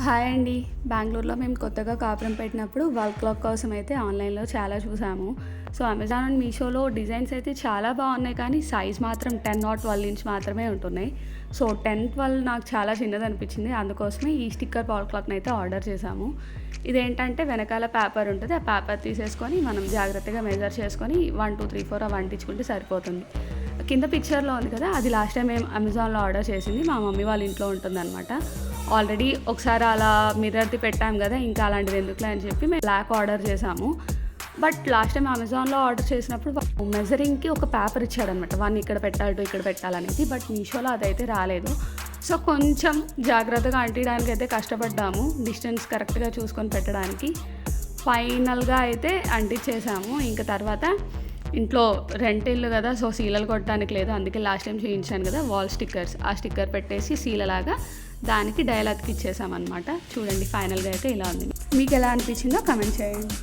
Hi అండి. బెంగుళూరులో మేము కొత్తగా కాపురం పెట్టినప్పుడు వాల్ క్లాక్ కోసం అయితే ఆన్లైన్‌లో చాలా చూసాము. సో, అమెజాన్ అండ్ మీషోలో డిజైన్స్ అయితే చాలా బాగున్నాయి. కానీ సైజ్ మాత్రం 10 ఆర్ 12 ఇంచ్ మాత్రమే ఉంటున్నాయి. సో, 10, 12 నాకు చాలా చిన్నదనిపించింది. అందుకోసమే ఈ స్టిక్కర్ వాల్ క్లాక్‌ని అయితే ఆర్డర్ చేశాము. ఇదేంటంటే వెనకాల పేపర్ ఉంటుంది. ఆ పేపర్ తీసేసుకొని మనం జాగ్రత్తగా మెజర్ చేసుకొని 1, 2, 3, 4 అవి అంటించుకుంటే సరిపోతుంది. కింద పిక్చర్‌లో ఉంది కదా! అది లాస్ట్ టైం మేము అమెజాన్‌లో ఆర్డర్ చేసింది. మా మమ్మీ వాళ్ళ ఇంట్లో ఉంటుందనమాట. ఆల్రెడీ ఒకసారి అలా మిర్రర్‌ది పెట్టాం కదా! ఇంకా అలాంటిది ఎందుకులే అని చెప్పి మేము బ్లాక్ ఆర్డర్ చేసాము. బట్ లాస్ట్ టైం అమెజాన్‌లో ఆర్డర్ చేసినప్పుడు మెజరింగ్‌కి ఒక పేపర్ ఇచ్చాడనమాట. 1 ఇక్కడ పెట్టాలి, 2 ఇక్కడ పెట్టాలనేది. బట్ మీషోలో అదైతే రాలేదు. సో, కొంచెం జాగ్రత్తగా అంటియడానికి అయితే కష్టపడ్డాము. డిస్టెన్స్ కరెక్ట్‌గా చూసుకొని పెట్టడానికి. ఫైనల్‌గా అయితే అంటించేసాము. ఇంక తర్వాత ఇంట్లో రెంట్ ఇల్లు కదా! సో, సీలలు కొట్టడానికి లేదు. అందుకే లాస్ట్ టైం చేయించాను కదా! Wall stickers. ఆ స్టిక్కర్ పెట్టేసి సీలలాగా దానికి డయల్ అతికిచ్చేసామన్నమాట. చూడండి ఫైనల్‌గా అయితే ఇలా ఉంది. మీకు ఎలా అనిపించిందో కామెంట్ చేయండి.